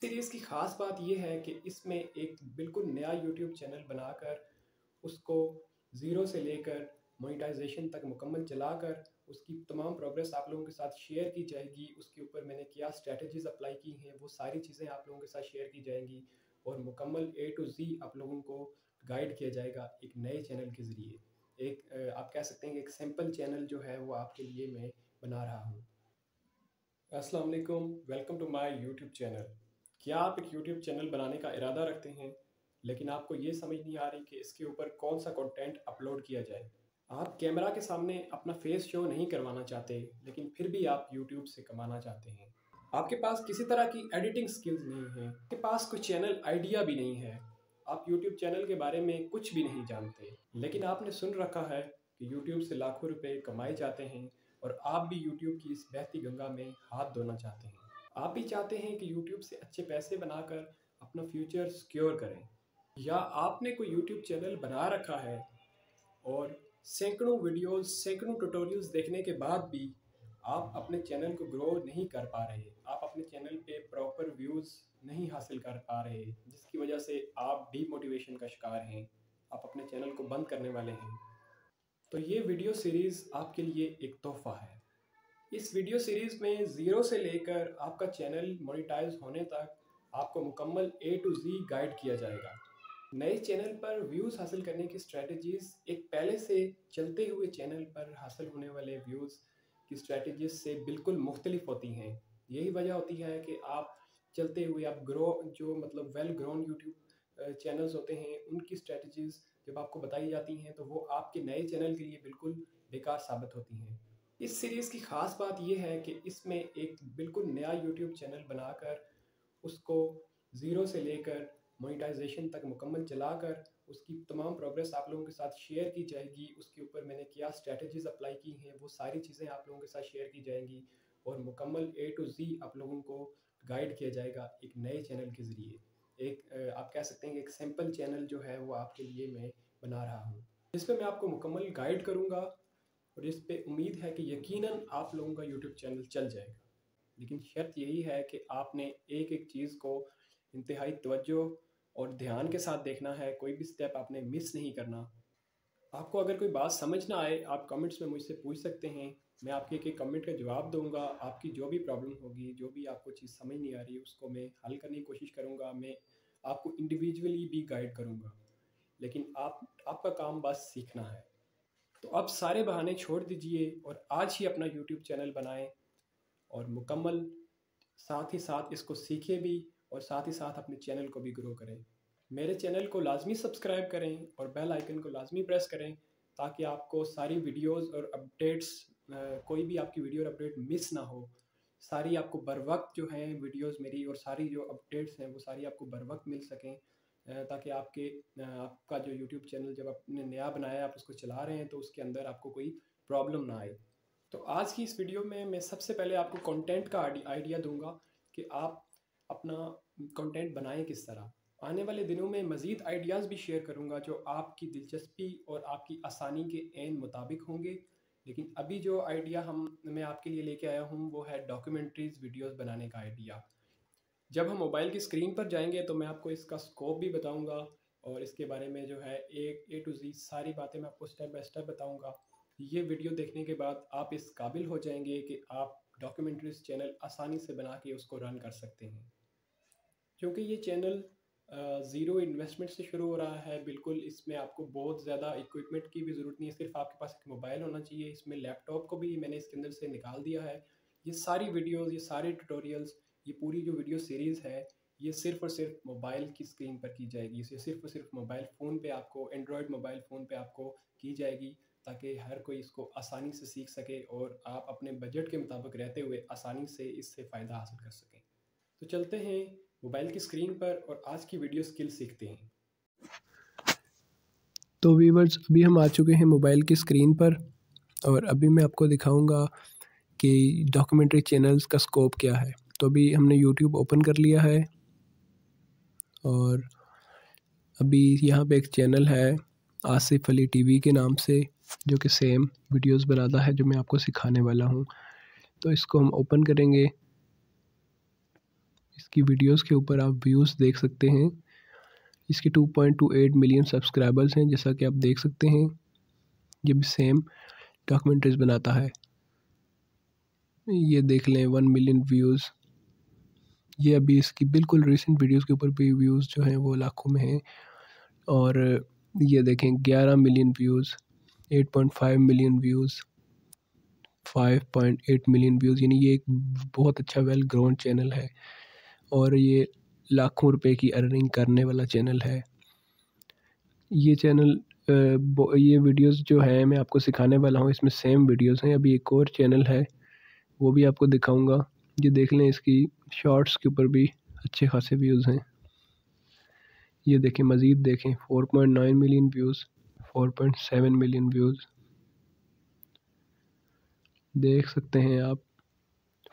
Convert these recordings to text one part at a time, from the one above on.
Series की ख़ास बात ये है कि इसमें एक बिल्कुल नया यूट्यूब चैनल बनाकर उसको ज़ीरो से लेकर मोनेटाइजेशन तक मुकम्मल चलाकर उसकी तमाम प्रोग्रेस आप लोगों के साथ शेयर की जाएगी। उसके ऊपर मैंने क्या स्ट्रैटेजीज़ अप्लाई की हैं वो सारी चीज़ें आप लोगों के साथ शेयर की जाएंगी और मुकम्मल ए टू ज़ी आप लोगों को गाइड किया जाएगा एक नए चैनल के ज़रिए। आप कह सकते हैं कि एक सिंपल चैनल जो है वो आपके लिए मैं बना रहा हूँ। अस्सलाम वालेकुम, welcome to my YouTube channel. क्या आप एक यूट्यूब चैनल बनाने का इरादा रखते हैं लेकिन आपको ये समझ नहीं आ रही कि इसके ऊपर कौन सा कंटेंट अपलोड किया जाए। आप कैमरा के सामने अपना फेस शो नहीं करवाना चाहते लेकिन फिर भी आप यूट्यूब से कमाना चाहते हैं। आपके पास किसी तरह की एडिटिंग स्किल्स नहीं है, आपके पास कोई चैनल आइडिया भी नहीं है, आप यूट्यूब चैनल के बारे में कुछ भी नहीं जानते, लेकिन आपने सुन रखा है कि यूट्यूब से लाखों रुपए कमाए जाते हैं और आप भी यूट्यूब की इस बहती गंगा में हाथ धोना चाहते हैं। आप भी चाहते हैं कि यूट्यूब से अच्छे पैसे बनाकर अपना फ्यूचर सिक्योर करें, या आपने कोई यूट्यूब चैनल बना रखा है और सैकड़ों वीडियोस सैकड़ों ट्यूटोरियल्स देखने के बाद भी आप अपने चैनल को ग्रो नहीं कर पा रहे, आप अपने चैनल पे प्रॉपर व्यूज़ नहीं हासिल कर पा रहे, जिसकी वजह से आप डीमोटिवेशन का शिकार हैं, आप अपने चैनल को बंद करने वाले हैं, तो ये वीडियो सीरीज़ आपके लिए एक तोहफ़ा है। इस वीडियो सीरीज़ में ज़ीरो से लेकर आपका चैनल मोनेटाइज होने तक आपको मुकम्मल ए टू ज़ी गाइड किया जाएगा। नए चैनल पर व्यूज़ हासिल करने की स्ट्रैटेजीज़ एक पहले से चलते हुए चैनल पर हासिल होने वाले व्यूज़ की स्ट्रैटेजीज़ से बिल्कुल मुख्तलिफ होती हैं। यही वजह होती है कि आप चलते हुए आप ग्रो जो मतलब वेल ग्रोन यूट्यूब चैनल्स होते हैं उनकी स्ट्रैटेजीज़ जब आपको बताई जाती हैं तो वो आपके नए चैनल के लिए बिल्कुल बेकार साबित होती हैं। इस सीरीज़ की ख़ास बात यह है कि इसमें एक बिल्कुल नया यूट्यूब चैनल बनाकर उसको ज़ीरो से लेकर मोनेटाइजेशन तक मुकम्मल चलाकर उसकी तमाम प्रोग्रेस आप लोगों के साथ शेयर की जाएगी। उसके ऊपर मैंने क्या स्ट्रैटेजीज़ अप्लाई की हैं वो सारी चीज़ें आप लोगों के साथ शेयर की जाएंगी और मुकम्मल ए टू ज़ी आप लोगों को गाइड किया जाएगा एक नए चैनल के ज़रिए। आप कह सकते हैं कि एक सिंपल चैनल जो है वो आपके लिए मैं बना रहा हूँ, जिस पर मैं आपको मुकम्मल गाइड करूँगा और इस पे उम्मीद है कि यकीनन आप लोगों का यूट्यूब चैनल चल जाएगा। लेकिन शर्त यही है कि आपने एक एक चीज़ को इंतहाई तवज्जो और ध्यान के साथ देखना है, कोई भी स्टेप आपने मिस नहीं करना। आपको अगर कोई बात समझ ना आए आप कमेंट्स में मुझसे पूछ सकते हैं, मैं आपके एक एक कमेंट का जवाब दूंगा। आपकी जो भी प्रॉब्लम होगी, जो भी आपको चीज़ समझ नहीं आ रही उसको मैं हल करने की कोशिश करूँगा। मैं आपको इंडिविजुअली भी गाइड करूँगा, लेकिन आपका काम बस सीखना है। तो अब सारे बहाने छोड़ दीजिए और आज ही अपना यूट्यूब चैनल बनाएं और मुकम्मल साथ ही साथ इसको सीखें भी और साथ ही साथ अपने चैनल को भी ग्रो करें। मेरे चैनल को लाजमी सब्सक्राइब करें और बेल आइकन को लाजमी प्रेस करें ताकि आपको सारी वीडियोस और अपडेट्स कोई भी आपकी वीडियो और अपडेट मिस ना हो। सारी आपको बर वक्त जो है वीडियोस मेरी और सारी जो अपडेट्स हैं वो सारी आपको बर वक्त मिल सकें, ताकि आपका जो यूट्यूब चैनल जब आपने नया बनाया आप उसको चला रहे हैं तो उसके अंदर आपको कोई प्रॉब्लम ना आए। तो आज की इस वीडियो में मैं सबसे पहले आपको कंटेंट का आइडिया दूंगा कि आप अपना कंटेंट बनाएं किस तरह। आने वाले दिनों में मज़ीद आइडियाज़ भी शेयर करूंगा जो आपकी दिलचस्पी और आपकी आसानी के ऐन मुताबिक होंगे। लेकिन अभी जो आइडिया मैं आपके लिए लेके आया हूँ वो है डॉक्यूमेंट्रीज़ वीडियोस बनाने का आइडिया। जब हम मोबाइल की स्क्रीन पर जाएंगे तो मैं आपको इसका स्कोप भी बताऊंगा और इसके बारे में जो है ए टू ज़ी सारी बातें मैं आपको स्टेप बाय स्टेप बताऊंगा। ये वीडियो देखने के बाद आप इस काबिल हो जाएंगे कि आप डॉक्यूमेंट्रीज चैनल आसानी से बना के उसको रन कर सकते हैं, क्योंकि ये चैनल ज़ीरो इन्वेस्टमेंट से शुरू हो रहा है। बिल्कुल इसमें आपको बहुत ज़्यादा इक्विपमेंट की भी ज़रूरत नहीं है, सिर्फ आपके पास एक मोबाइल होना चाहिए। इसमें लैपटॉप को भी मैंने इसके अंदर से निकाल दिया है। ये सारी वीडियोज़, ये सारे ट्यूटोरियल्स, ये पूरी जो वीडियो सीरीज़ है ये सिर्फ़ और सिर्फ मोबाइल की स्क्रीन पर की जाएगी। इसे सिर्फ़ और सिर्फ मोबाइल फ़ोन पे आपको, एंड्रॉयड मोबाइल फ़ोन पे आपको की जाएगी ताकि हर कोई इसको आसानी से सीख सके और आप अपने बजट के मुताबिक रहते हुए आसानी से इससे फ़ायदा हासिल कर सकें। तो चलते हैं मोबाइल की स्क्रीन पर और आज की वीडियो स्किल सीखते हैं। तो व्यूवर्स, अभी हम आ चुके हैं मोबाइल की स्क्रीन पर और अभी मैं आपको दिखाऊंगा कि डॉक्यूमेंट्री चैनल्स का स्कोप क्या है। तो अभी हमने यूट्यूब ओपन कर लिया है और अभी यहाँ पे एक चैनल है आसिफ अली टीवी के नाम से, जो कि सेम वीडियोस बनाता है जो मैं आपको सिखाने वाला हूँ। तो इसको हम ओपन करेंगे। इसकी वीडियोस के ऊपर आप व्यूज़ देख सकते हैं। इसके 2.28 मिलियन सब्सक्राइबर्स हैं, जैसा कि आप देख सकते हैं। ये भी सेम डॉक्यूमेंट्रीज बनाता है। ये देख लें 1 मिलियन व्यूज़। ये अभी इसकी बिल्कुल रिसेंट वीडियोस के ऊपर भी व्यूज़ जो हैं वो लाखों में हैं। और ये देखें 11 million views, 8.5 million views, 5.8 million views, यानी ये एक बहुत अच्छा वेल ग्रोन चैनल है और ये लाखों रुपए की अर्निंग करने वाला चैनल है। ये चैनल ये वीडियोस जो है मैं आपको सिखाने वाला हूँ, इसमें सेम वीडियोस हैं। अभी एक और चैनल है वो भी आपको दिखाऊंगा। ये देख लें, इसकी शॉर्ट्स के ऊपर भी अच्छे खासे व्यूज़ हैं। ये देखें, मज़ीद देखें, 4.9 मिलियन व्यूज़, 4.7 मिलियन व्यूज़ देख सकते हैं आप,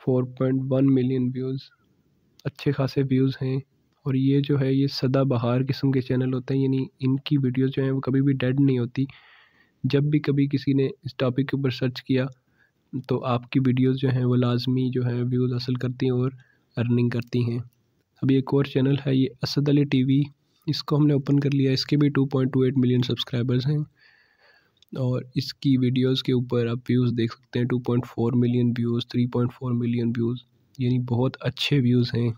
4.1 मिलियन व्यूज़, अच्छे खासे व्यूज़ हैं। और ये जो है ये सदाबहार किस्म के चैनल होते हैं, यानी इनकी वीडियोस जो हैं वो कभी भी डेड नहीं होती। जब भी कभी किसी ने इस टॉपिक के ऊपर सर्च किया तो आपकी वीडियोस जो हैं वो लाजमी जो है व्यूज़ हासिल करती हैं और अर्निंग करती हैं। अभी एक और चैनल है, ये असद अली टीवी, इसको हमने ओपन कर लिया। इसके भी 2.28 मिलियन सब्सक्राइबर्स हैं और इसकी वीडियोस के ऊपर आप व्यूज़ देख सकते हैं, 2.4 मिलियन व्यूज़, 3.4 मिलियन व्यूज़, यानी बहुत अच्छे व्यूज़ हैं।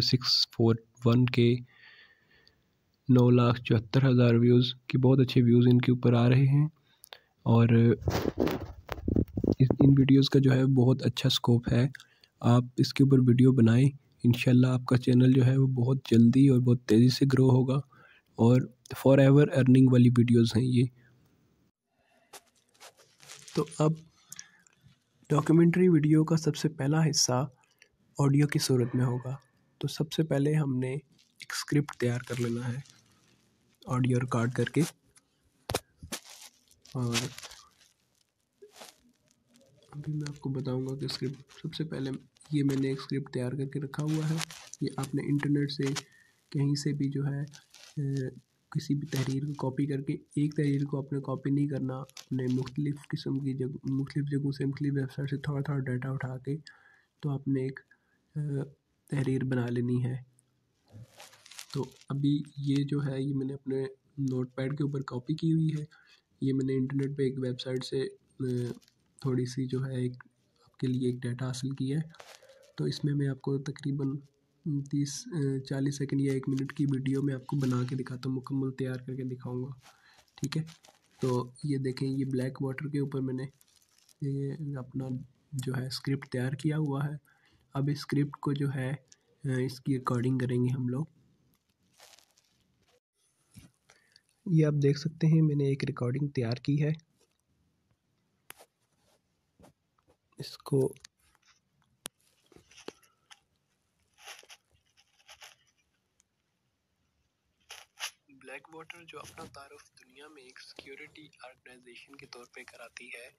641 के 9,74,000 व्यूज़ की बहुत अच्छे व्यूज़ इनके ऊपर आ रहे हैं। और इन वीडियोस का जो है बहुत अच्छा स्कोप है। आप इसके ऊपर वीडियो बनाएं, इंशाल्लाह आपका चैनल जो है वो बहुत जल्दी और बहुत तेज़ी से ग्रो होगा और फॉर एवर अर्निंग वाली वीडियोस हैं ये। तो अब डॉक्यूमेंट्री वीडियो का सबसे पहला हिस्सा ऑडियो की सूरत में होगा। तो सबसे पहले हमने एक स्क्रिप्ट तैयार कर लेना है ऑडियो रिकॉर्ड करके। और अभी मैं आपको बताऊंगा कि स्क्रिप्ट सबसे पहले ये मैंने एक स्क्रिप्ट तैयार करके रखा हुआ है। ये आपने इंटरनेट से कहीं से भी जो है किसी भी तहरीर को कॉपी करके, एक तहरीर को आपने कॉपी नहीं करना, अपने मुख्तलिफ़ किस्म की मुख्तलिफ़ जगहों से, मुख्तलिफ़ वेबसाइट से थोड़ा थोड़ा डाटा उठा के तो आपने एक तहरीर बना लेनी है। तो अभी ये जो है ये मैंने अपने नोटपैड के ऊपर कॉपी की हुई है। ये मैंने इंटरनेट पे एक वेबसाइट से थोड़ी सी जो है एक आपके लिए एक डाटा हासिल किया है। तो इसमें मैं आपको तकरीबन 30-40 सेकंड या 1 मिनट की वीडियो में आपको बना के दिखाता हूँ, मुकम्मल तैयार करके दिखाऊंगा। ठीक है, तो ये देखें, ये ब्लैक वाटर के ऊपर मैंने ये अपना जो है स्क्रिप्ट तैयार किया हुआ है। अब इस स्क्रिप्ट को जो है इसकी रिकॉर्डिंग करेंगे हम लोग। ये आप देख सकते हैं मैंने एक रिकॉर्डिंग तैयार की है। इसको ब्लैक वाटर जो अपना तारुफ दुनिया में एक सिक्योरिटी ऑर्गेनाइजेशन के तौर पे कराती है,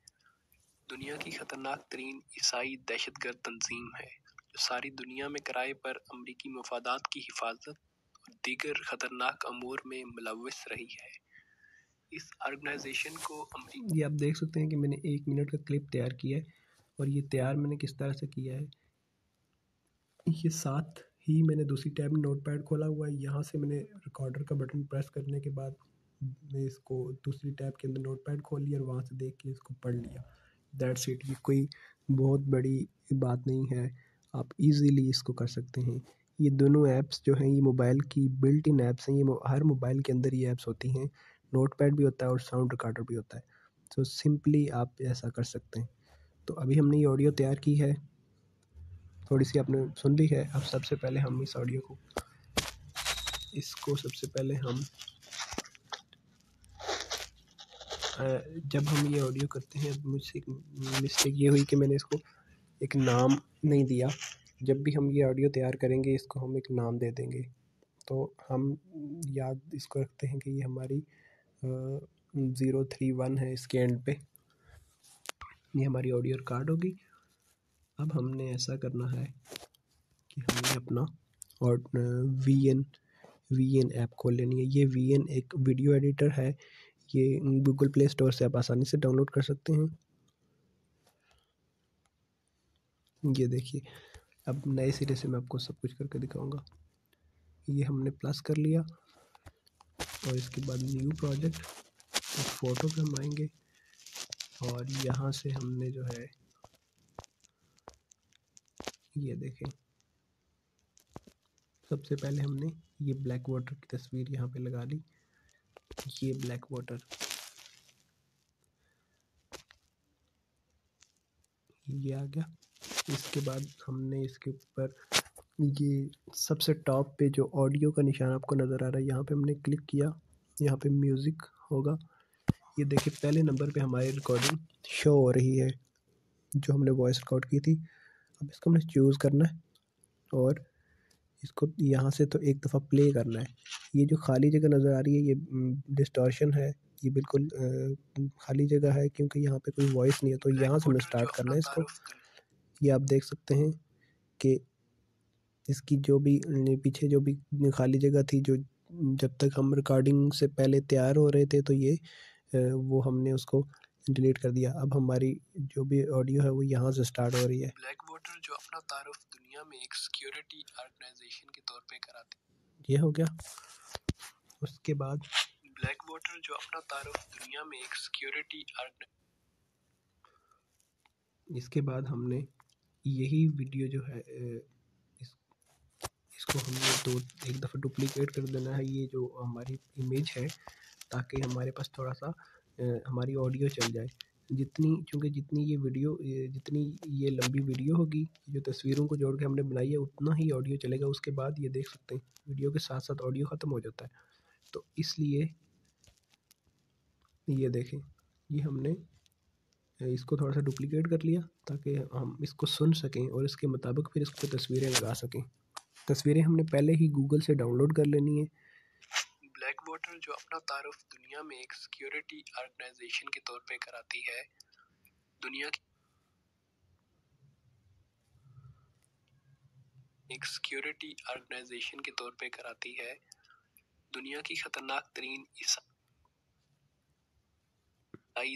दुनिया की ख़तरनाक तरीन ईसाई दहशतगर्द तंजीम है जो सारी दुनिया में किराए पर अमरीकी मफादात की हिफाजत और दीगर ख़तरनाक अमूर में मुलव्वस रही है। इस ऑर्गेनाइजेशन को ये आप देख सकते हैं कि मैंने 1 मिनट का क्लिप तैयार किया है। और ये तैयार मैंने किस तरह से किया है, ये साथ ही मैंने दूसरी टैब में नोटपैड खोला हुआ है। यहाँ से मैंने रिकॉर्डर का बटन प्रेस करने के बाद मैं इसको दूसरी टैब के अंदर नोटपैड खोल लिया और वहाँ से देख के इसको पढ़ लिया। That's it. ये कोई बहुत बड़ी बात नहीं है, आप इजीली इसको कर सकते हैं। ये दोनों ऐप्स जो हैं ये मोबाइल की बिल्ट इन ऐप्स हैं। ये हर मोबाइल के अंदर ये ऐप्स होती हैं। नोटपैड भी होता है और साउंड रिकॉर्डर भी होता है। तो सिंपली आप ऐसा कर सकते हैं। तो अभी हमने ये ऑडियो तैयार की है, थोड़ी सी आपने सुन ली है। अब सबसे पहले हम इस ऑडियो को सबसे पहले हम जब हम ये ऑडियो करते हैं, मुझसे एक मिस्टेक ये हुई कि मैंने इसको एक नाम नहीं दिया। जब भी हम ये ऑडियो तैयार करेंगे इसको हम एक नाम दे देंगे। तो हम याद इसको रखते हैं कि ये हमारी 031 है, इसके एंड पे ये हमारी ऑडियो रिकॉर्ड होगी। अब हमने ऐसा करना है कि हमें अपना और वीएन ऐप खोल लेनी है। ये वीएन एक वीडियो एडिटर है। ये गूगल प्ले स्टोर से आप आसानी से डाउनलोड कर सकते हैं। ये देखिए, अब नए सिरे से मैं आपको सब कुछ करके दिखाऊंगा। ये हमने प्लस कर लिया और इसके बाद न्यू प्रोजेक्ट, इस फ़ोटो पे हम आएंगे और यहाँ से हमने जो है ये देखें, सबसे पहले हमने ये ब्लैक वाटर की तस्वीर यहाँ पे लगा ली। ये ब्लैक वाटर, ये आ गया। इसके बाद हमने इसके ऊपर ये सबसे टॉप पे जो ऑडियो का निशान आपको नज़र आ रहा है, यहाँ पे हमने क्लिक किया, यहाँ पे म्यूज़िक होगा। ये देखिए पहले नंबर पे हमारी रिकॉर्डिंग शो हो रही है जो हमने वॉइस रिकॉर्ड की थी। अब इसको हमने चूज़ करना है और इसको यहाँ से तो एक दफ़ा प्ले करना है। ये जो खाली जगह नज़र आ रही है ये डिस्टॉर्शन है, ये बिल्कुल खाली जगह है क्योंकि यहाँ पे कोई वॉइस नहीं है। तो यहाँ से हमें स्टार्ट करना है इसको। ये आप देख सकते हैं कि इसकी जो भी पीछे जो भी खाली जगह थी, जो जब तक हम रिकॉर्डिंग से पहले तैयार हो रहे थे, तो ये वो हमने उसको डिलीट कर दिया। अब हमारी जो भी ऑडियो है वो यहाँ से स्टार्ट हो रही है। ब्लैक वाटर जो अपना तारुफ दुनिया में एक सिक्योरिटी ऑर्गेनाइजेशन के तौर पे कराती, ये हो गया। उसके बाद ब्लैक वाटर जो अपना तारुफ दुनिया में एक सिक्योरिटी इसके बाद हमने यही वीडियो जो है इसको हमने एक दफ़ा डुप्लीकेट कर देना है, ये जो हमारी इमेज है, ताकि हमारे पास थोड़ा सा हमारी ऑडियो चल जाए। क्योंकि जितनी ये लंबी वीडियो होगी, जो तस्वीरों को जोड़ के हमने बनाई है, उतना ही ऑडियो चलेगा। उसके बाद ये देख सकते हैं वीडियो के साथ साथ ऑडियो ख़त्म हो जाता है। तो इसलिए ये देखें, ये हमने इसको थोड़ा सा डुप्लीकेट कर लिया ताकि हम इसको सुन सकें और इसके मुताबिक फिर इसको तस्वीरें लगा सकें। तस्वीरें हमने पहले ही गूगल से डाउनलोड कर लेनी है। ब्लैक वाटर जो अपना तारुफ दुनिया में एक सिक्योरिटी ऑर्गेनाइजेशन के तौर पे कराती है, दुनिया की एक सिक्योरिटी ऑर्गेनाइजेशन के तौर पे कराती है, दुनिया की खतरनाक तरीन ईसाई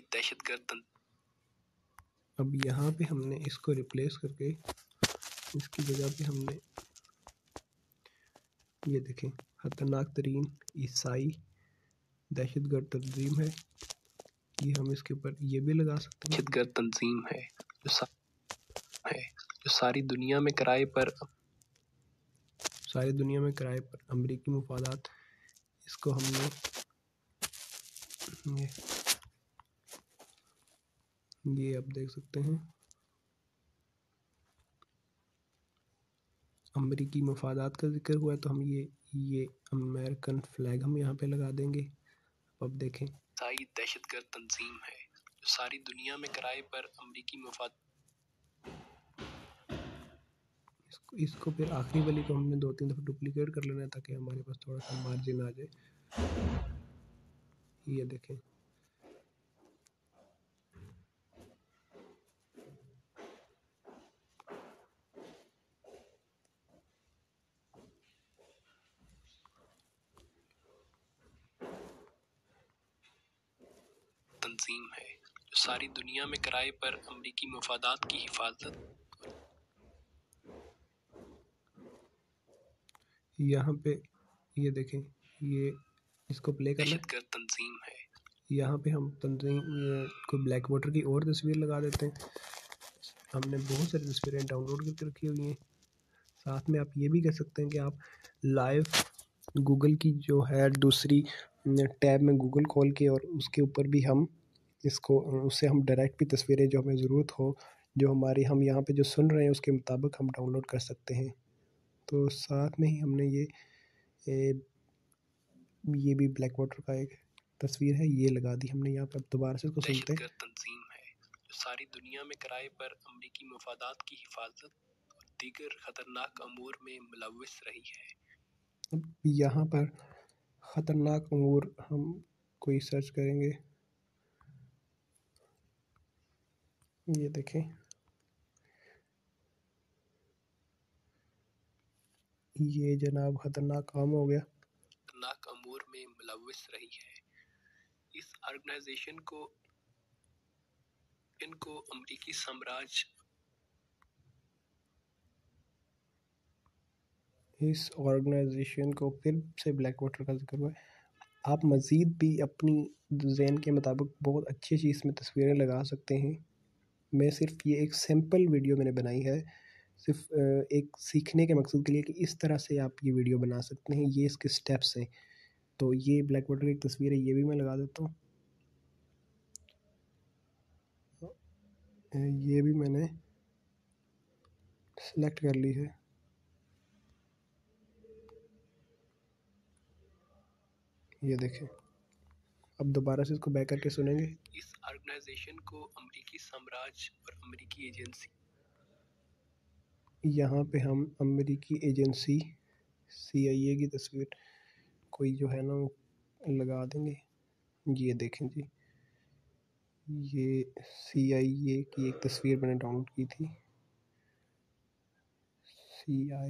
दहशतगर्द। अब यहाँ पे हमने इसको रिप्लेस करके इसकी जगह पे हमने ये देखें, खतरनाक तरीन ईसाई दहशतगर्द तंजीम है, ये हम इसके ऊपर ये भी लगा सकते हैं। दहशतगर्द तंजीम है जो सारी दुनिया में किराए पर अमरीकी मुफादात, इसको हमने ये आप देख सकते हैं, अमरीकी मफादात का जिक्र हुआ है, तो हम ये अमेरिकन फ्लैग हम यहाँ पे लगा देंगे। अब देखें, ईसाई दहशतगर्द तंजीम है जो सारी दुनिया में किराए पर अमरीकी मफाद, इसको फिर आखिरी वाली को हमने 2-3 दफ़ा डुप्लीकेट कर लेना है ताकि हमारे पास थोड़ा सा मार्जिन आ जाए। ये देखें, तंजीम है जो सारी दुनिया में किराए पर अमरीकी मफादात की हिफाजत। यहाँ पे ये देखें, ये इसको प्ले करना है, तंजीम है। यहाँ पे हम तंजीम को ब्लैक वाटर की और तस्वीर लगा देते हैं। हमने बहुत सारी तस्वीरें डाउनलोड करके रखी हुई हैं। साथ में आप ये भी कर सकते हैं कि आप लाइव गूगल की जो है दूसरी टैब में गूगल खोल के और उसके ऊपर भी हम इसको, उससे हम डायरेक्ट भी तस्वीरें जो हमें ज़रूरत हो, जो हमारी हम यहाँ पे जो सुन रहे हैं उसके मुताबिक हम डाउनलोड कर सकते हैं। तो साथ में ही हमने ये भी ब्लैक वाटर का एक तस्वीर है, ये लगा दी हमने यहाँ पर। दोबारा से इसको सुनते हैं। तंजीम है जो सारी दुनिया में किराए पर अमरीकी मफादात की हिफाजत और दीगर खतरनाक अमूर में मुलव्वस रही है। अब यहाँ पर ख़तरनाक अमूर हम कोई सर्च करेंगे, ये देखें, ये जनाब ख़तरनाक काम हो गया, खतरनाक अमूर में मुलव्वस रही है। इस ऑर्गेनाइजेशन को इनको अमरीकी साम्राज्य इस ऑर्गेनाइजेशन को फिर से ब्लैक वाटर का जिक्र हुआ है। आप मज़ीद भी अपनी ज़हन के मुताबिक बहुत अच्छी अच्छी इसमें तस्वीरें लगा सकते हैं। मैं सिर्फ ये एक सैम्पल वीडियो मैंने बनाई है, सिर्फ एक सीखने के मकसद के लिए कि इस तरह से आप ये वीडियो बना सकते हैं, ये इसके स्टेप्स हैं। तो ये ब्लैक वाटर की एक तस्वीर है, ये भी मैं लगा देता हूँ। ये भी मैंने सेलेक्ट कर ली है। ये देखें, अब दोबारा से इसको बैक करके सुनेंगे। इस ऑर्गेनाइजेशन को अमेरिकी साम्राज्य और अमेरिकी एजेंसी, यहाँ पे हम अमेरिकी एजेंसी CIA की तस्वीर कोई जो है ना वो लगा देंगे। ये देखें जी, ये CIA की एक तस्वीर मैंने डाउनलोड की थी। CIA,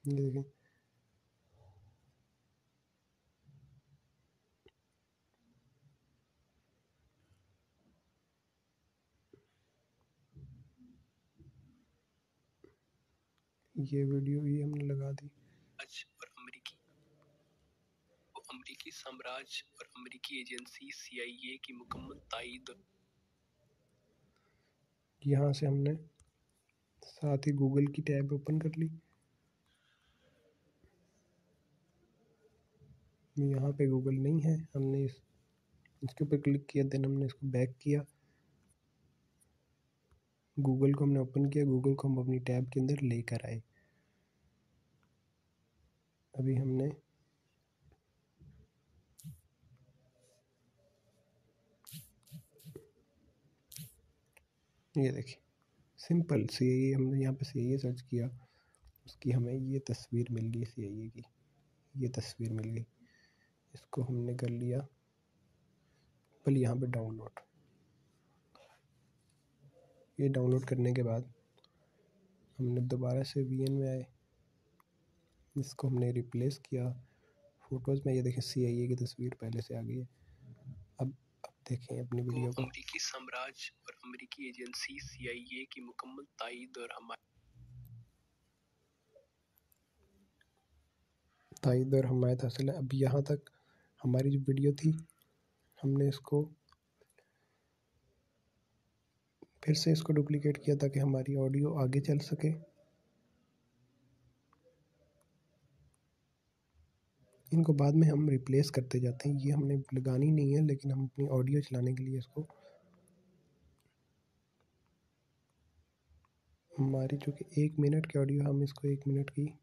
ये देखें, ये वीडियो भी हमने लगा दी। और अमेरिकी साम्राज्य और अमेरिकी एजेंसी CIA की मुकम्मल तायद। यहाँ से हमने साथ ही गूगल की टैब ओपन कर ली। यहाँ पे गूगल नहीं है, हमने इसके ऊपर क्लिक किया, देन हमने इसको बैक किया, गूगल को हमने ओपन किया, गूगल को हम अपनी टैब के अंदर लेकर आए। अभी हमने ये देखिए सिंपल CIA, हमने यहाँ पे CIA सर्च किया, उसकी हमें ये तस्वीर मिल गई, CIA की ये तस्वीर मिल गई। इसको हमने कर लिया पहले यहाँ पे डाउनलोड। ये डाउनलोड करने के बाद हमने दोबारा से VN में आए, इसको हमने रिप्लेस किया फ़ोटोज़ में। ये देखें CIA की तस्वीर पहले से आ गई है। अब देखें अपनी वीडियो को। अमेरिकी साम्राज्य और अमेरिकी एजेंसी CIA की मुकम्मल तायद और हमायत हासिल है। अब यहाँ तक हमारी जो वीडियो थी, हमने इसको फिर से इसको डुप्लिकेट किया ताकि हमारी ऑडियो आगे चल सके। इनको बाद में हम रिप्लेस करते जाते हैं, ये हमने लगानी नहीं है, लेकिन हम अपनी ऑडियो चलाने के लिए इसको, हमारी चूँकि 1 मिनट की ऑडियो, हम इसको 1 मिनट की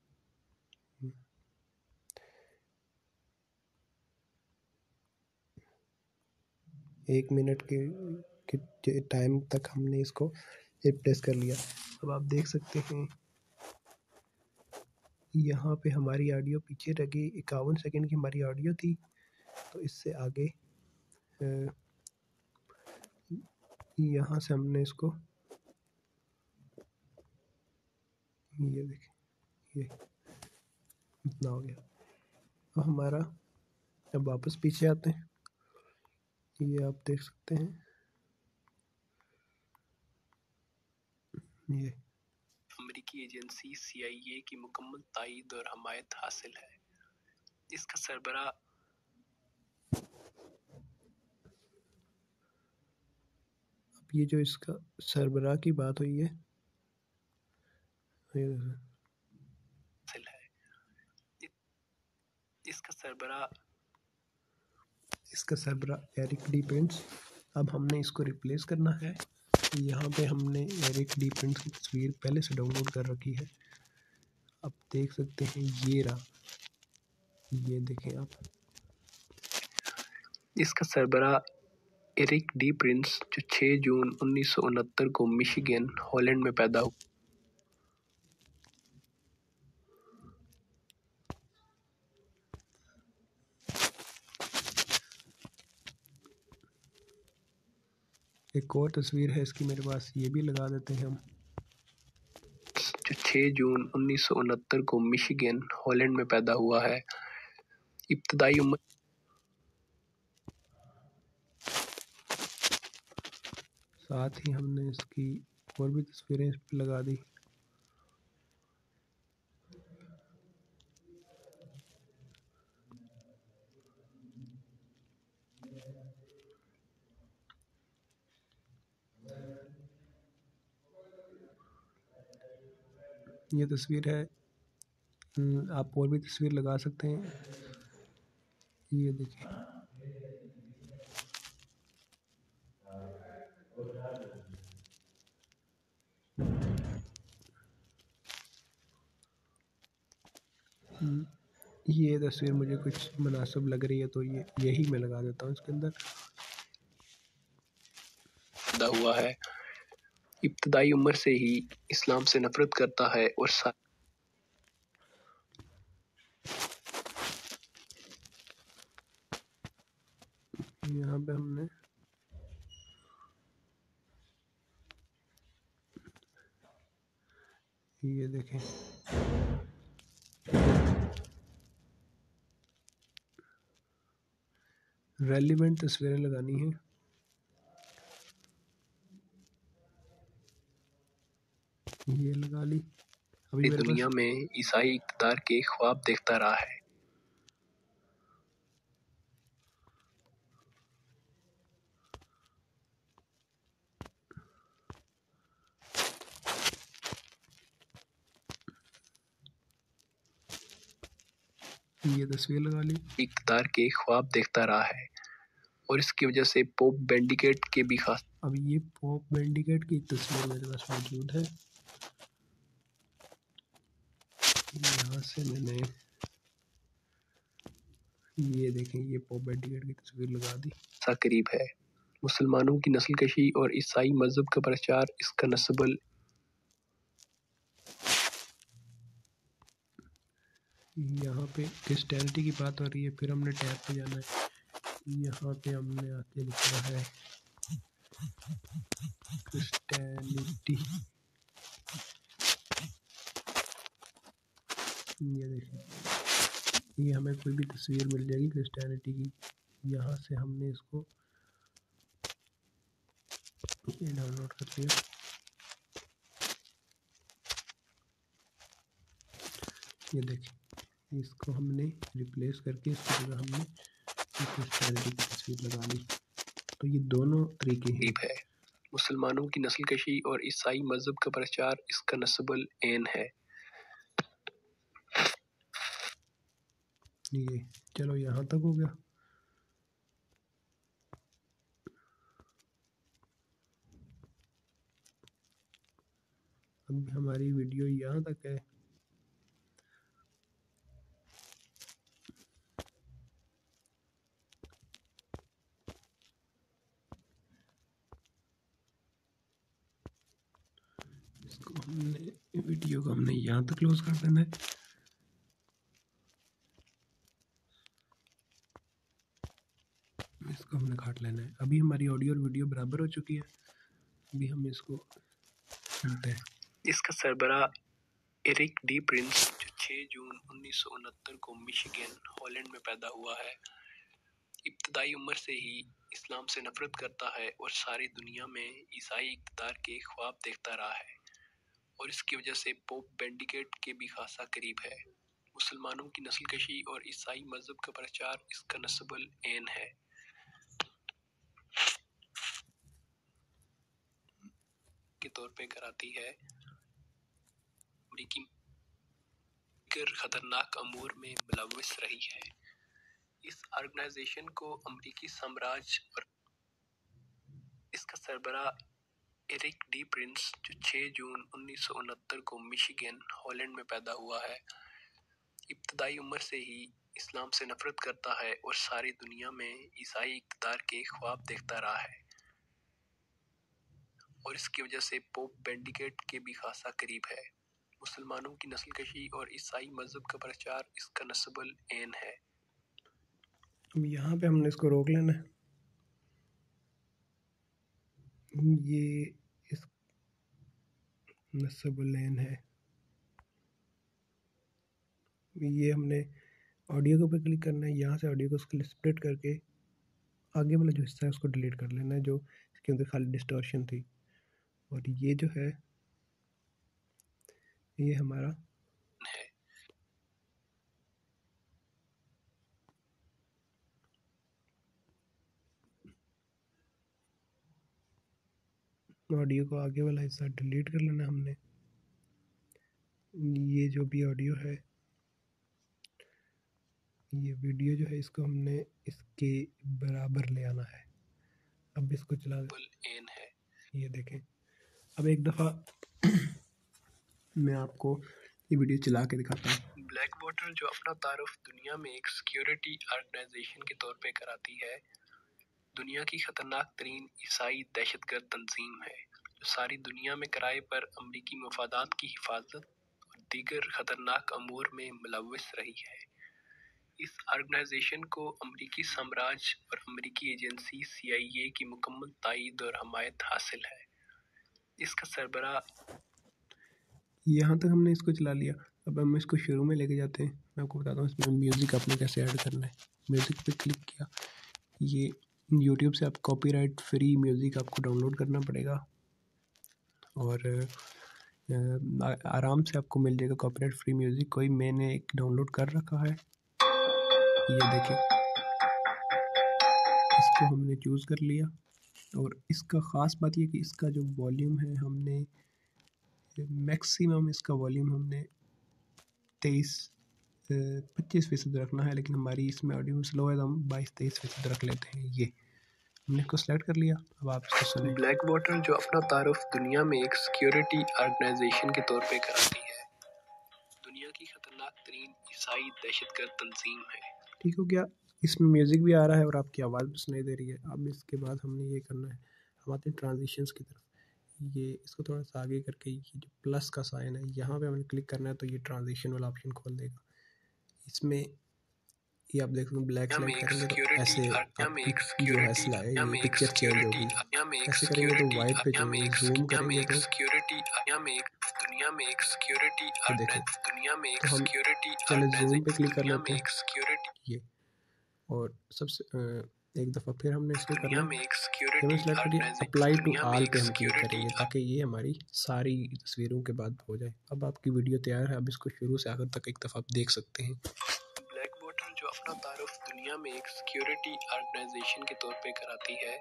1 मिनट के टाइम तक हमने इसको रिप्लेस कर लिया। अब आप देख सकते हैं यहाँ पे हमारी ऑडियो पीछे रह गई। 51 सेकंड की हमारी ऑडियो थी, तो इससे आगे यहाँ से हमने इसको, ये देखिए ये इतना हो गया। अब हमारा, अब वापस पीछे आते हैं, ये आप देख सकते हैं ये अमेरिकी एजेंसी CIA की मुकम्मल तायद और हमायत हासिल है। इसका सरबराह, अब ये जो इसका सरबराह की बात हुई है, इसका सरबराह एरिक डी पेंट्स। अब हमने इसको रिप्लेस करना है। यहाँ पे हमने एरिक डी पेंट्स की तस्वीर पहले से डाउनलोड कर रखी है। अब देख सकते हैं ये रहा, ये देखें आप, इसका सरबराह एरिक डी प्रिंस, जो 6 जून 1969 को मिशिगन, हॉलैंड में पैदा हुआ। एक और तस्वीर है इसकी मेरे पास, ये भी लगा देते हैं हम, जो 6 जून 1969 को मिशिगन, हॉलैंड में पैदा हुआ है। इब्तदाई उम्र साथ ही हमने इसकी और भी तस्वीरें इस पर लगा दी। ये तस्वीर है, आप और भी तस्वीर लगा सकते हैं। ये देखिए, ये तस्वीर मुझे कुछ मुनासिब लग रही है तो यही मैं लगा देता हूँ इसके अंदर। हुआ है, इब्तदाई उम्र से ही इस्लाम से नफरत करता है और यहाँ पे हमने ये देखें, रेलिवेंट तस्वीरें लगानी है। ये लगा ली। अभी मेरे दुनिया में ईसाई इक़्तिदार के ख्वाब देखता रहा है। ये तस्वीर लगा ली। इक़्तिदार के ख्वाब देखता रहा है और इसकी वजह से पोप बेंडिकेट के भी खास। अब ये पोप बेंडिकेट की तस्वीर मेरे पास मौजूद है। यहाँ से मैंने ये देखें, ये पोप बेंडिकेट की तस्वीर लगा दी। सा करीब है, मुसलमानों की नस्ल कशी और ईसाई मजहब का प्रचार, इसका नस्बल। यहाँ पे क्रिश्चियनिटी की बात हो रही है, फिर हमने टैब पे जाना है। यहाँ पे हमने आके लिखा है क्रिश्चियनिटी। ये देखिए, ये हमें कोई भी तस्वीर मिल जाएगी क्रिश्चियनिटी की। यहाँ से हमने इसको ये डाउनलोड कर लिया। ये देखिए, इसको हमने रिप्लेस करके इसकी जगह हमने क्रिश्चियनिटी की तस्वीर लगा ली। तो ये दोनों तरीके हैं। मुसलमानों की नस्ल कशी और ईसाई मजहब का प्रचार, इसका नस्बल ऐन है। ये चलो यहाँ तक हो गया। अब हमारी वीडियो यहाँ तक है। इसको हमने वीडियो को हमने यहाँ तक क्लोज कर देना है। इसको हमने काट लेना है। अभी हमारी ऑडियो और वीडियो बराबर हो चुकी है। अभी हम इसको सुनते हैं। इसका सरबराह एरिक डी प्रिंस, जो 6 जून 1969 को मिशिगन, हॉलैंड में पैदा हुआ है, इब्तदाई उम्र से ही इस्लाम से नफरत करता है और सारी दुनिया में ईसाई इक़्तिदार के ख्वाब देखता रहा है और इसकी वजह से पोप बेंडिकेट के भी खासा करीब है। मुसलमानों की नस्ल कशी और ईसाई मजहब का प्रचार, इसका नस्बल ऐन है। के तौर पे कराती है, अमरीकी खतरनाक अमूर में मुलव्वस रही है। इस ऑर्गेनाइजेशन को अमरीकी साम्राज्य और इसका सरबराह एरिक डी प्रिंस, जो 6 जून 1969 को मिशिगन, हॉलैंड में पैदा हुआ है, इब्तदाई उम्र से ही इस्लाम से नफरत करता है और सारी दुनिया में ईसाई इक़्तिदार के ख्वाब देखता रहा है और इसकी वजह से पोप बेंडिकेट के भी खासा करीब है। मुसलमानों की नस्ल कशी और ईसाई मजहब का प्रचार, इसका नस्बल ऐन है। अब यहाँ पे हमने इसको रोक लेना है। ये इस नस्बल ऐन है। ये हमने ऑडियो के ऊपर क्लिक करना है। यहाँ से ऑडियो को स्प्लिट करके आगे वाला जो हिस्सा है उसको डिलीट कर लेना है, जो इसके अंदर खाली डिस्टॉर्शन थी। और ये जो है ये हमारा है। ऑडियो को आगे वाला हिस्सा डिलीट कर लेना हमने। ये जो भी ऑडियो है, ये वीडियो जो है, इसको हमने इसके बराबर ले आना है। अब इसको चला एन है, ये देखें। अब एक दफ़ा मैं आपको ये वीडियो चला के दिखाता हूँ। ब्लैक वाटर जो अपना तारुफ दुनिया में एक सिक्योरिटी ऑर्गेनाइजेशन के तौर पे कराती है, दुनिया की खतरनाक तरीन ईसाई दहशतगर्द तंजीम है जो सारी दुनिया में किराए पर अमरीकी मफादात की हिफाजत और दीगर खतरनाक अमूर में मुलव्वस रही है। इस ऑर्गेनाइजेशन को अमरीकी साम्राज्य और अमरीकी एजेंसी CIA की मुकम्मल तायद और हमायत हासिल है। इसका सरबराह, यहाँ तक हमने इसको चला लिया। अब हम इसको शुरू में लेके जाते हैं। मैं आपको बताता हूँ इसमें म्यूज़िक आपने कैसे ऐड करना है। म्यूज़िक पे क्लिक किया, ये यूट्यूब से आप कॉपीराइट फ्री म्यूज़िक आपको डाउनलोड करना पड़ेगा और आराम से आपको मिल जाएगा कॉपीराइट फ्री म्यूज़िक। कोई मैंने एक डाउनलोड कर रखा है, ये देखें। इसको हमने चूज़ कर लिया और इसका ख़ास बात ये कि इसका जो वॉल्यूम है, हमने मैक्सिमम इसका वॉल्यूम हमने 25% रखना है, लेकिन हमारी इसमें ऑडियो स्लो है तो हम 22-23% रख लेते हैं। ये हमने इसको सेलेक्ट कर लिया। अब आप इसको सुनें। ब्लैक वाटर जो अपना तारुफ दुनिया में एक सिक्योरिटी ऑर्गेनाइजेशन के तौर पे कराती है, दुनिया की खतरनाक तरीन ईसाई दहशतगर्द तंजीम है। ठीक हो गया। इसमें म्यूज़िक भी आ रहा है और आपकी आवाज़ भी सुनाई दे रही है। अब इसके बाद हमने ये करना है, हम आते हैं ट्रांजिशंस की तरफ। ये इसको थोड़ा सा आगे करके ये जो प्लस का साइन है, यहाँ पे हमने क्लिक करना है तो ये ट्रांजिशन वाला ऑप्शन खोल देगा। इसमें ये आप देख लो, ब्लैक सेलेक्ट करेंगे तो ऐसे आपकी जो है ये पिक्चर चेंज होगी। ऐसे करेंगे तो वाइट पे जाएंगे, जूम करेंगे तो दुनिया में एक सिक्योरिटी, देखें तो हम चले जूम पे क्लिक कर लेते हैं ये। और सबसे एक दफ़ा फिर हमने इसको करना है, जब हम सेलेक्ट करिए अप्लाई टू ऑल पे हम क्लिक करेंगे ताकि ये हमारी सारी तस्वीरों के बाद हो जाए। अब आपकी वीडियो तैयार है, अब इसको शुरू से आखिर तक एक दफ़ा आप देख सकते हैं। ब्लैक वाटर जो अपना तारुफ दुनिया में एक सिक्योरिटी ऑर्गेनाइजेशन के तौर पे कराती है,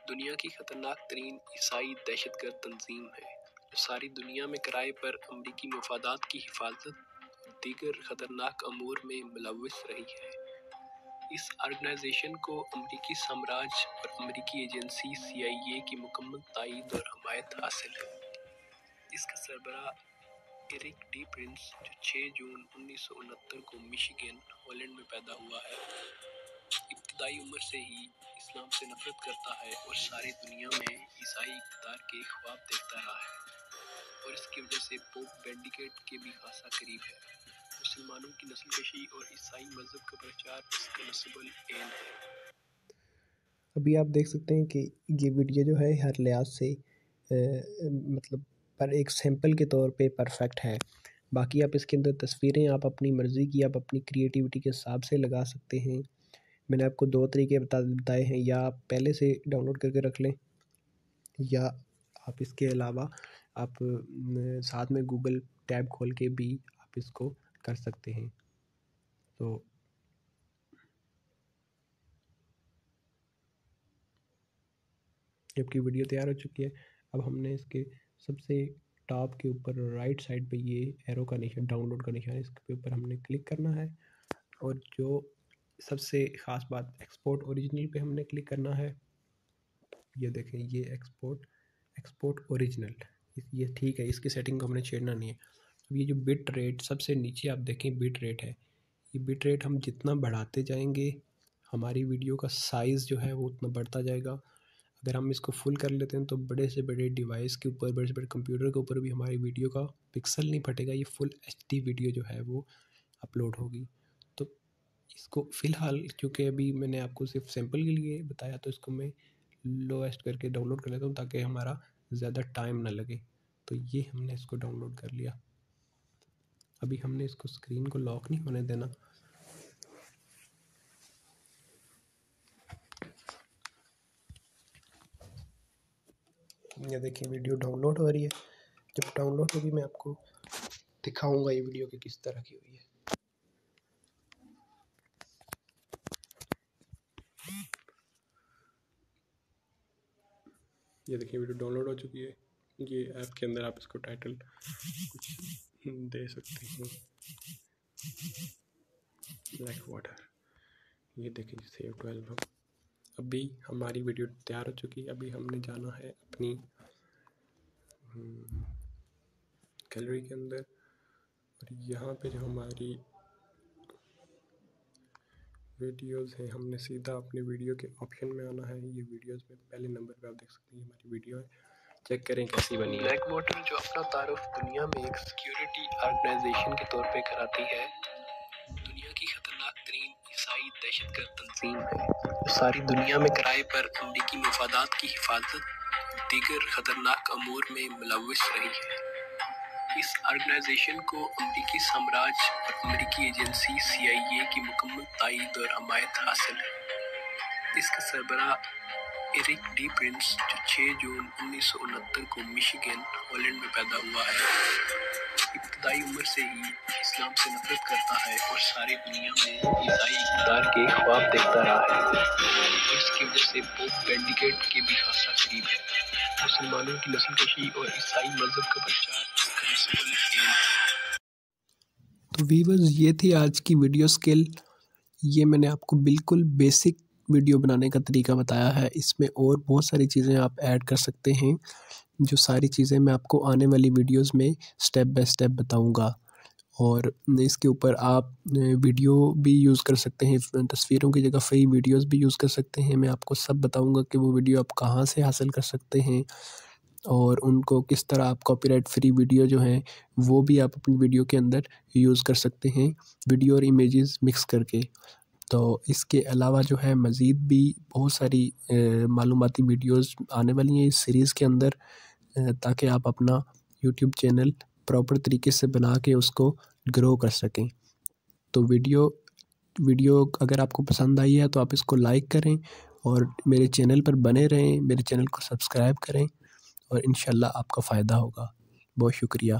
दुनिया की खतरनाक तरीन ईसाई दहशतगर्द तंजीम है जो सारी दुनिया में किराए पर अमरीकी मफादात की हिफाजत और दीगर खतरनाक अमूर में मुलव्वस रही है। इस ऑर्गेनाइजेशन को अमरीकी साम्राज्य और अमरीकी एजेंसी CIA की मुकम्मल तायद और हमायत हासिल है। इसका सरबराह एरिक डी प्रिंस जो 6 जून 1969 को मिशिगन, हॉलैंड में पैदा हुआ है, इब्तदाई उम्र से ही इस्लाम से नफरत करता है और सारी दुनिया में ईसाई इक़्तिदार के ख्वाब देखता रहा है और इसकी वजह से पोप बेनेडिक्ट के भी खासा करीब है। मुसलमानों की नस्लकशी और ईसाई मज़हब का प्रचार इसका नस्बुल एन है। अभी आप देख सकते हैं कि ये वीडियो जो है हर लिहाज से मतलब पर एक सैंपल के तौर पे परफेक्ट है। बाकी आप इसके अंदर तस्वीरें आप अपनी मर्ज़ी की, आप अपनी क्रिएटिविटी के हिसाब से लगा सकते हैं। मैंने आपको 2 तरीके बताए हैं, या आप पहले से डाउनलोड करके रख लें या आप इसके अलावा आप साथ में गूगल टैब खोल के भी आप इसको कर सकते हैं। तो जबकि वीडियो तैयार हो चुकी है, अब हमने इसके सबसे टॉप के ऊपर राइट साइड पे ये एरो का निशान, डाउनलोड का निशान, इसके ऊपर हमने क्लिक करना है और जो सबसे ख़ास बात एक्सपोर्ट ओरिजिनल पे हमने क्लिक करना है। ये देखें, ये एक्सपोर्ट ओरिजिनल, ये ठीक है, इसकी सेटिंग को हमने छेड़ना नहीं है। अब ये जो बिट रेट सबसे नीचे आप देखें बिट रेट है, ये बिट रेट हम जितना बढ़ाते जाएंगे हमारी वीडियो का साइज़ जो है वो उतना बढ़ता जाएगा। अगर हम इसको फुल कर लेते हैं तो बड़े से बड़े डिवाइस के ऊपर, बड़े से बड़े कंप्यूटर के ऊपर भी हमारी वीडियो का पिक्सल नहीं फटेगा, ये फुल HD वीडियो जो है वो अपलोड होगी। तो इसको फ़िलहाल, क्योंकि अभी मैंने आपको सिर्फ सैंपल के लिए बताया, तो इसको मैं लोएस्ट करके डाउनलोड कर लेता हूँ ताकि हमारा ज़्यादा टाइम ना लगे। तो ये हमने इसको डाउनलोड कर लिया। अभी हमने इसको स्क्रीन को लॉक नहीं होने देना। ये देखिए वीडियो डाउनलोड हो रही है। जब डाउनलोड होगी मैं आपको दिखाऊंगा ये वीडियो की किस तरह की हुई है। ये देखिए वीडियो डाउनलोड हो चुकी है। ये ऐप के अंदर आप इसको टाइटल कुछ दे सकते हैं, लाइक वाटर। ये देखिए सेव टू एल्बम। अभी हमारी वीडियो तैयार हो चुकी है। अभी हमने जाना है अपनी गैलरी के अंदर और यहाँ पे जो हमारी वीडियोस हैं, हमने सीधा अपने वीडियो के ऑप्शन में आना है। ये वीडियोस में पहले नंबर पे आप देख सकते हैं हमारी वीडियो है। चेक करें कैसी बनी है। ब्लैक वाटर जो अपना तारुफ दुनिया में एक सिक्योरिटी ऑर्गेनाइजेशन के तौर पे कराती है, दुनिया की खतरनाक तरीन ईसाई दहशतगर्द तंजीम है जो सारी दुनिया में किराए पर अमरीकी मफादात की हिफाजत दीगर खतरनाक अमूर में मुलव्विस रही है। इस ऑर्गेनाइजेशन को अमरीकी साम्राज्य और अमरीकी एजेंसी CIA की मुकम्मल ताईद और हमायत हासिल है। इसका सरबराह एरिक डी प्रिंस जो 6 जून 1969 को मिशिगन, हॉलैंड में पैदा हुआ है, इब्तदाई उम्र से ही इस्लाम से नफरत करता है और सारी दुनिया में ईसाई इक़्तिदार के ख्वाब देखता रहा है। इसकी वजह से पोप बेनेडिक्ट के भी खासा करीब है। मुसलमानों की नस्लकशी और ईसाई मजहब का प्रचार तो वीवर्स, ये थी आज की वीडियो स्किल। ये मैंने आपको बिल्कुल बेसिक वीडियो बनाने का तरीका बताया है। इसमें और बहुत सारी चीज़ें आप ऐड कर सकते हैं, जो सारी चीज़ें मैं आपको आने वाली वीडियोस में स्टेप बाय स्टेप बताऊंगा। और इसके ऊपर आप वीडियो भी यूज़ कर सकते हैं, तस्वीरों की जगह फ्री वीडियोस भी यूज़ कर सकते हैं। मैं आपको सब बताऊंगा कि वो वीडियो आप कहाँ से हासिल कर सकते हैं और उनको किस तरह आप कॉपीराइट फ्री वीडियो जो हैं वो भी आप अपनी वीडियो के अंदर यूज़ कर सकते हैं, वीडियो और इमेजेस मिक्स करके। तो इसके अलावा जो है मज़ीद भी बहुत सारी मालूमाती वीडियोस आने वाली हैं इस सीरीज़ के अंदर, ताकि आप अपना यूट्यूब चैनल प्रॉपर तरीके से बना के उसको ग्रो कर सकें। तो वीडियो अगर आपको पसंद आई है तो आप इसको लाइक करें और मेरे चैनल पर बने रहें, मेरे चैनल को सब्सक्राइब करें और इंशाल्लाह आपका फ़ायदा होगा। बहुत शुक्रिया।